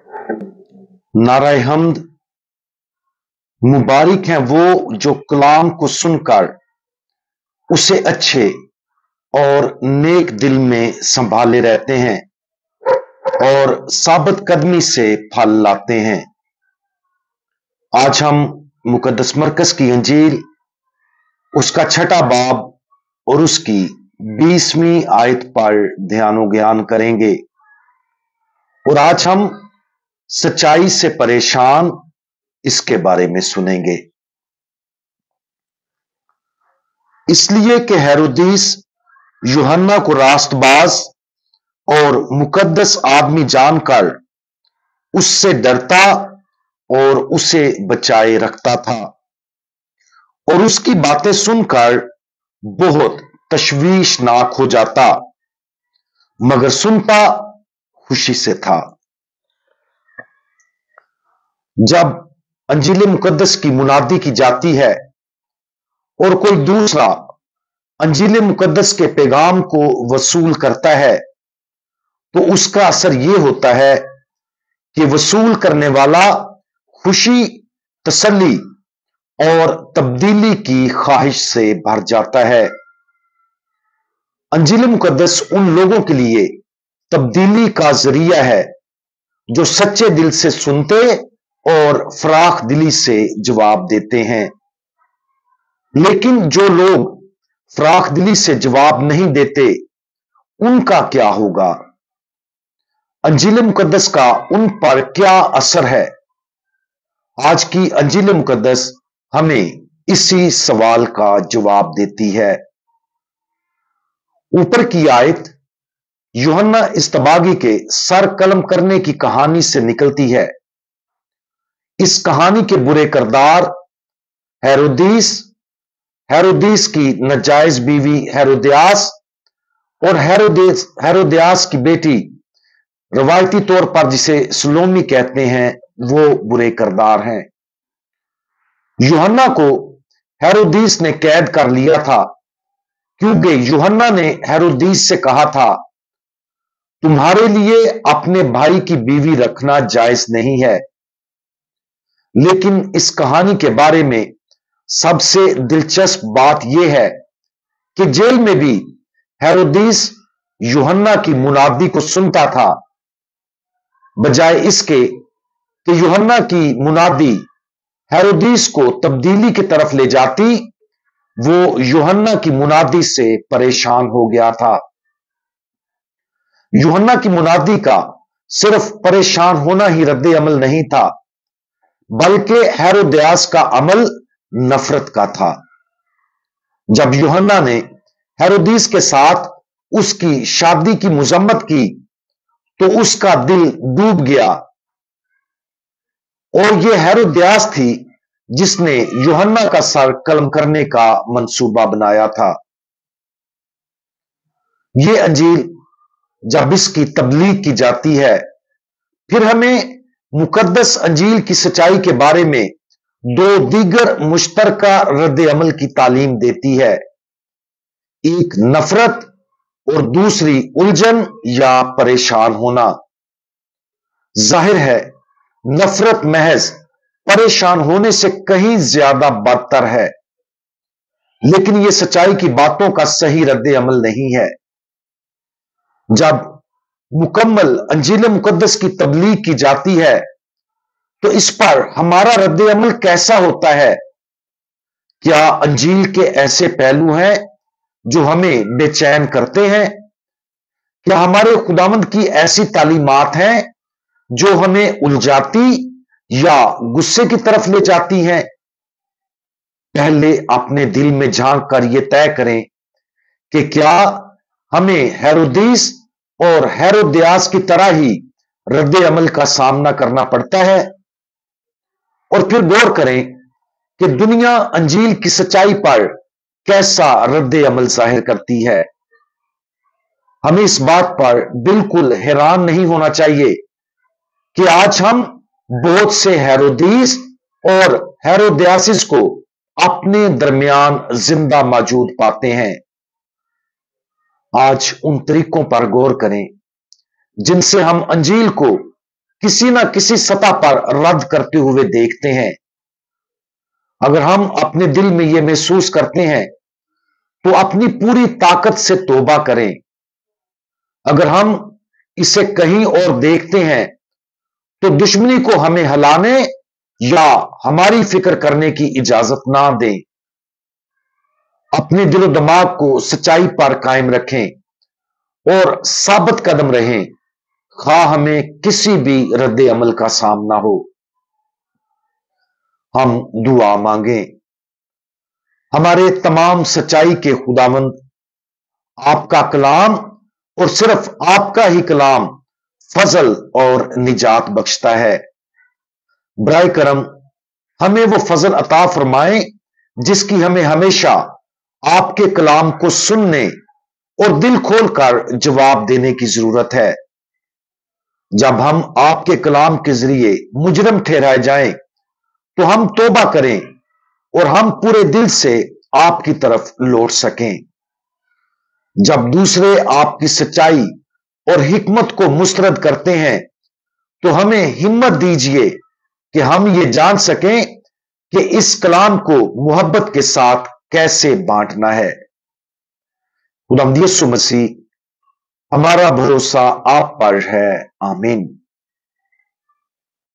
नारे हम्द, मुबारक हैं वो जो कलाम को सुनकर उसे अच्छे और नेक दिल में संभाले रहते हैं और साबित कदमी से फल लाते हैं। आज हम मुकद्दस मरकज की अंजील उसका छठा बाब और उसकी 20वीं आयत पर ध्यान ज्ञान करेंगे और आज हम सच्चाई से परेशान इसके बारे में सुनेंगे। इसलिए कि हेरोदिस यूहन्ना को रास्तबाज और मुकद्दस आदमी जानकर उससे डरता और उसे बचाए रखता था और उसकी बातें सुनकर बहुत तशवीशनाक हो जाता, मगर सुनता खुशी से था। जब अंजील मुकद्दस की मुनादी की जाती है और कोई दूसरा अंजील मुकद्दस के पैगाम को वसूल करता है तो उसका असर यह होता है कि वसूल करने वाला खुशी, तसल्ली और तब्दीली की ख्वाहिश से भर जाता है। अंजील मुकद्दस उन लोगों के लिए तब्दीली का जरिया है जो सच्चे दिल से सुनते और फराख दिली से जवाब देते हैं। लेकिन जो लोग फराख दिली से जवाब नहीं देते उनका क्या होगा? अंजील मुकद्दस का उन पर क्या असर है? आज की अंजील मुकद्दस हमें इसी सवाल का जवाब देती है। ऊपर की आयत यूहन्ना इस्तबागी के सर कलम करने की कहानी से निकलती है। इस कहानी के बुरे किरदार हेरोदिस की नाजायज बीवी हेरोदियास और हेरोदियास की बेटी, रवायती तौर पर जिसे सलोमी कहते हैं, वो बुरे किरदार हैं। यूहन्ना को हेरोदिस ने कैद कर लिया था क्योंकि यूहन्ना ने हेरोदिस से कहा था, तुम्हारे लिए अपने भाई की बीवी रखना जायज नहीं है। लेकिन इस कहानी के बारे में सबसे दिलचस्प बात यह है कि जेल में भी हेरोदिस यूहन्ना की मुनादी को सुनता था, बजाय इसके कि यूहन्ना की मुनादी हेरोदिस को तब्दीली की तरफ ले जाती, वो यूहन्ना की मुनादी से परेशान हो गया था। यूहन्ना की मुनादी का सिर्फ परेशान होना ही रद्द अमल नहीं था, बल्कि हेरोदियास का अमल नफरत का था। जब यूहन्ना ने हेरोदिस के साथ उसकी शादी की मुजम्मत की तो उसका दिल डूब गया और यह हेरोदियास थी जिसने यूहन्ना का सर कलम करने का मंसूबा बनाया था। यह अंजील जब इसकी तबलीग की जाती है, फिर हमें मुकद्दस अंजील की सच्चाई के बारे में दो दीगर मुश्तरका रद्द अमल की तालीम देती है, एक नफरत और दूसरी उलझन या परेशान होना। जाहिर है नफरत महज परेशान होने से कहीं ज्यादा बदतर है, लेकिन यह सच्चाई की बातों का सही रद्द अमल नहीं है। जब मुकम्मल अंजील मुकद्दस की तबलीग की जाती है तो इस पर हमारा रद्द अमल कैसा होता है? क्या अंजील के ऐसे पहलू हैं जो हमें बेचैन करते हैं? क्या हमारे खुदावंद की ऐसी तालीमात हैं जो हमें उलझाती या गुस्से की तरफ ले जाती हैं? पहले अपने दिल में झांक कर यह तय करें कि क्या हमें हेरोदिस और हेरोदियास की तरह ही रद्द अमल का सामना करना पड़ता है, और फिर गौर करें कि दुनिया अंजील की सच्चाई पर कैसा रद्द अमल जाहिर करती है। हमें इस बात पर बिल्कुल हैरान नहीं होना चाहिए कि आज हम बहुत से हेरोदिस और हेरोदियासिस को अपने दरमियान जिंदा मौजूद पाते हैं। आज उन तरीकों पर गौर करें जिनसे हम अंजील को किसी न किसी सतह पर रद्द करते हुए देखते हैं। अगर हम अपने दिल में यह महसूस करते हैं तो अपनी पूरी ताकत से तौबा करें। अगर हम इसे कहीं और देखते हैं तो दुश्मनी को हमें हिलाने या हमारी फिक्र करने की इजाजत ना दें। अपने दिलो दिमाग को सच्चाई पर कायम रखें और साबित कदम रहें, खा हमें किसी भी रद्द अमल का सामना हो। हम दुआ मांगे। हमारे तमाम सच्चाई के खुदावंद, आपका कलाम और सिर्फ आपका ही कलाम फजल और निजात बख्शता है। बराए करम हमें वो फजल अता फरमाएं जिसकी हमें हमेशा आपके कलाम को सुनने और दिल खोलकर जवाब देने की जरूरत है। जब हम आपके कलाम के जरिए मुजरम ठहराए जाएं तो हम तौबा करें और हम पूरे दिल से आपकी तरफ लौट सकें। जब दूसरे आपकी सच्चाई और हिकमत को मुस्तरद करते हैं तो हमें हिम्मत दीजिए कि हम ये जान सकें कि इस कलाम को मोहब्बत के साथ कैसे बांटना है। खुदावंद यीशु मसीह, हमारा भरोसा आप पर है। आमीन।